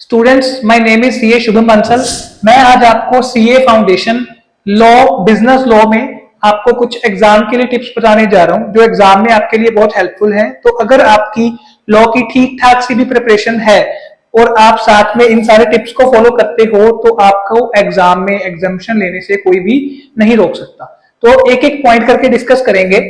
Students, my name is CA Shubham Bansal. मैं आज आपको CA foundation law, business law में आपको कुछ एग्जाम के लिए टिप्स बताने जा रहा हूं जो एग्जाम में आपके लिए बहुत हेल्पफुल है। तो अगर आपकी लॉ की ठीक ठाक सी भी प्रिपरेशन है और आप साथ में इन सारे टिप्स को फॉलो करते हो तो आपको एग्जाम में एग्जामिशन लेने से कोई भी नहीं रोक सकता। तो एक एक पॉइंट करके डिस्कस करेंगे।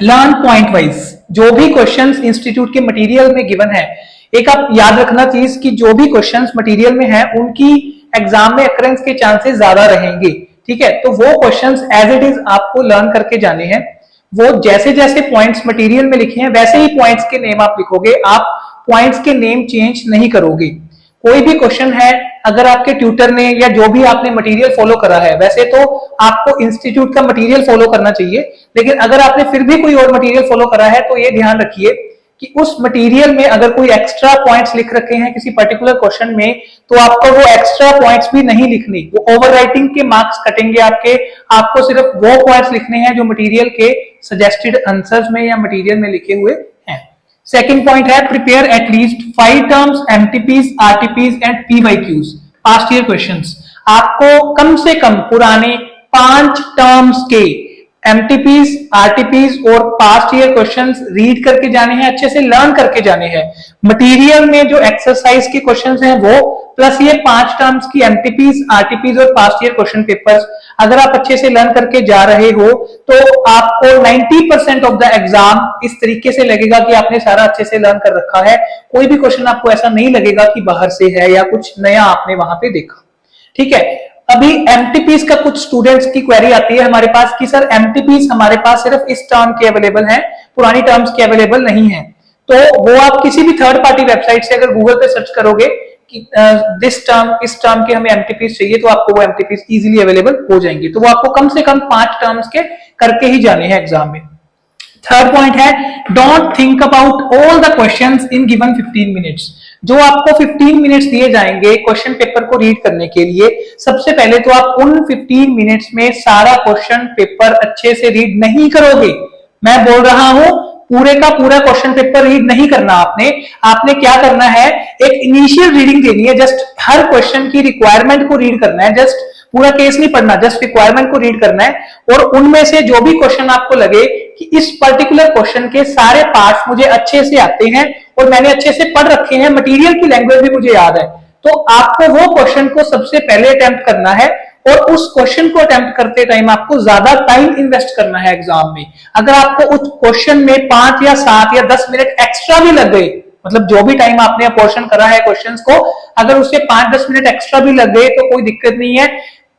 लर्न पॉइंट वाइज जो भी क्वेश्चंस इंस्टीट्यूट के मटेरियल में गिवन है, एक आप याद रखना चीज कि जो भी क्वेश्चंस मटेरियल में है उनकी एग्जाम में अकरेंस के चांसेस ज्यादा रहेंगे। ठीक है, तो वो क्वेश्चंस एज इट इज आपको लर्न करके जाने हैं। वो जैसे जैसे पॉइंट्स मटेरियल में लिखे हैं वैसे ही पॉइंट्स के नेम आप लिखोगे, आप पॉइंट्स के नेम चेंज नहीं करोगे। कोई भी क्वेश्चन है, अगर आपके ट्यूटर ने या जो भी आपने मटेरियल फॉलो करा है, वैसे तो आपको इंस्टीट्यूट का मटेरियल फॉलो करना चाहिए, लेकिन अगर आपने फिर भी कोई और मटेरियल फॉलो करा है तो ये ध्यान रखिए कि उस मटेरियल में अगर कोई एक्स्ट्रा पॉइंट्स लिख रखे हैं किसी पर्टिकुलर क्वेश्चन में, तो आपको वो एक्स्ट्रा पॉइंट्स भी नहीं लिखने, वो ओवरराइटिंग के मार्क्स कटेंगे आपके। आपको सिर्फ वो पॉइंट्स लिखने हैं जो मटेरियल के सजेस्टेड आंसर्स में या मटेरियल में लिखे हुए हैं। सेकंड पॉइंट है, prepare at least 5 terms, MTPs, RTPs and PYQs, past year questions. आपको कम से कम पुराने 5 टर्म्स के एमटीपीज, आरटीपीज और पास्ट ईयर क्वेश्चंस रीड करके जाने हैं, अच्छे से लर्न करके जाने हैं। मटेरियल में जो एक्सरसाइज के क्वेश्चंस हैं वो प्लस ये 5 टर्म्स की एमटीपीज, आरटीपीज और पास्ट ईयर क्वेश्चन पेपर्स अगर आप अच्छे से लर्न करके जा रहे हो तो आपको 90% ऑफ द एग्जाम इस तरीके से लगेगा कि आपने सारा अच्छे से लर्न कर रखा है। कोई भी क्वेश्चन आपको ऐसा नहीं लगेगा कि बाहर से है या कुछ नया आपने वहां पे देखा। ठीक है, अभी एमटीपीज का कुछ स्टूडेंट्स की क्वेरी आती है हमारे पास कि सर एमटीपीज हमारे पास सिर्फ इस टर्म के अवेलेबल हैं, पुरानी टर्म्स के अवेलेबल नहीं है। तो वो आप किसी भी थर्ड पार्टी वेबसाइट से अगर गूगल पे सर्च करोगे कि दिस टर्म, इस टर्म के हमें एमटीपीज चाहिए, तो आपको वो एमटीपीज इजीली अवेलेबल हो जाएंगे। तो वो आपको कम से कम 5 टर्म्स के करके ही जाने हैं एग्जाम में। थर्ड पॉइंट है, don't think about all the questions in given 15 minutes. जो आपको 15 मिनट्स दिए जाएंगे क्वेश्चन पेपर को रीड करने के लिए, सबसे पहले तो आप उन 15 मिनट्स में सारा क्वेश्चन पेपर अच्छे से रीड नहीं करोगे। मैं बोल रहा हूं, पूरे का पूरा क्वेश्चन पेपर रीड नहीं करना आपने क्या करना है, एक इनिशियल रीडिंग देनी है, जस्ट हर क्वेश्चन की रिक्वायरमेंट को रीड करना है, जस्ट पूरा केस नहीं पढ़ना, जस्ट रिक्वायरमेंट को रीड करना है। और उनमें से जो भी क्वेश्चन आपको लगे कि इस पर्टिकुलर क्वेश्चन के सारे पार्ट्स मुझे अच्छे से आते हैं और मैंने अच्छे से पढ़ रखे हैं, मटेरियल की लैंग्वेज भी मुझे याद है, तो आपको वो क्वेश्चन को सबसे पहले अटेम्प्ट करना है। और उस क्वेश्चन को अटेम्प्ट करते टाइम आपको ज्यादा टाइम इन्वेस्ट करना है एग्जाम में। अगर आपको उस क्वेश्चन में 5 या 7 या 10 मिनट एक्स्ट्रा भी लग गए, मतलब जो भी टाइम आपने अपोर्शन करा है क्वेश्चंस को, अगर उससे 5-10 मिनट एक्स्ट्रा भी लग गए तो कोई दिक्कत नहीं है,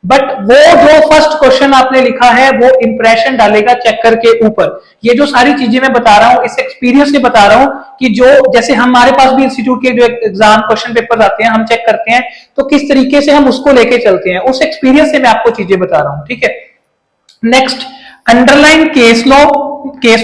बट वो जो फर्स्ट क्वेश्चन आपने लिखा है वो इंप्रेशन डालेगा चेकर के ऊपर। ये जो सारी चीजें मैं बता रहा हूं इस एक्सपीरियंस से बता रहा हूं कि जो जैसे हमारे पास भी इंस्टीट्यूट के जो एग्जाम क्वेश्चन पेपर आते हैं हम चेक करते हैं, तो किस तरीके से हम उसको लेके चलते हैं, उस एक्सपीरियंस से मैं आपको चीजें बता रहा हूं। ठीक है, next, underline case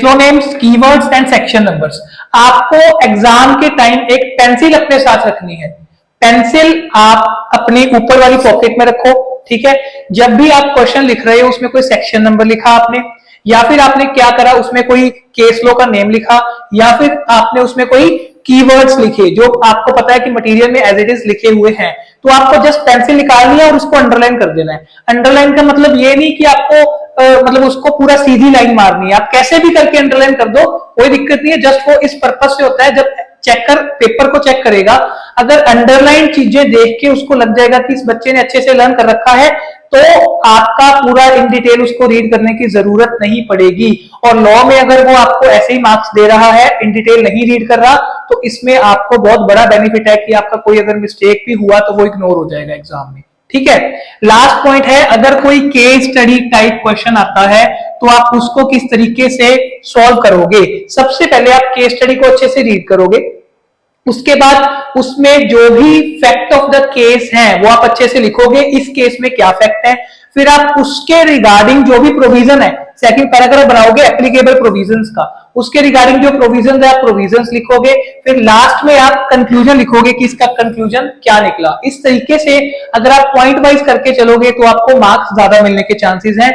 law names, keywords and section numbers. आपको एग्जाम के टाइम एक पेंसिल अपने साथ रखनी है। पेंसिल आप अपनी ऊपर वाली पॉकेट में रखो। ठीक है, जब भी आप क्वेश्चन लिख रहे हो उसमें कोई सेक्शन नंबर लिखा आपने, या फिर आपने क्या करा उसमें कोई केस लॉ का नेम लिखा, या फिर आपने उसमें कोई कीवर्ड्स लिखे जो आपको पता है कि मटेरियल में एज इट इज लिखे हुए हैं, तो आपको जस्ट पेंसिल निकालनी है और उसको अंडरलाइन कर देना है। अंडरलाइन का मतलब ये नहीं कि आपको मतलब उसको पूरा सीधी लाइन मारनी है, आप कैसे भी करके अंडरलाइन कर दो, कोई दिक्कत नहीं है। जस्ट वो इस पर्पज से होता है, जब चेकर पेपर को चेक करेगा, अगर अंडरलाइन चीजें देख के उसको लग जाएगा कि इस बच्चे ने अच्छे से लर्न कर रखा है, तो आपका पूरा इन डिटेल उसको रीड करने की जरूरत नहीं पड़ेगी। और लॉ में अगर वो आपको ऐसे ही मार्क्स दे रहा है, इन डिटेल नहीं रीड कर रहा, तो इसमें आपको बहुत बड़ा बेनिफिट है कि आपका कोई अगर मिस्टेक भी हुआ तो वो इग्नोर हो जाएगा एग्जाम में। ठीक है, लास्ट पॉइंट है, अगर कोई केस स्टडी टाइप क्वेश्चन आता है तो आप उसको किस तरीके से सॉल्व करोगे। सबसे पहले आप केस स्टडी को अच्छे से रीड करोगे, उसके बाद उसमें जो भी फैक्ट ऑफ द केस हैं वो आप अच्छे से लिखोगे, इस केस में क्या फैक्ट है, फिर आप उसके रिगार्डिंग जो भी प्रोविजन है, सेकंड पैराग्राफ बनाओगे एप्लीकेबल प्रोविजंस का, उसके रिगार्डिंग जो प्रोविजंस है आप प्रोविजंस लिखोगे, फिर लास्ट में आप कंक्लूजन लिखोगे कि इसका कंक्लूजन क्या निकला। इस तरीके से अगर आप पॉइंट वाइज करके चलोगे तो आपको मार्क्स ज्यादा मिलने के चांसेस हैं।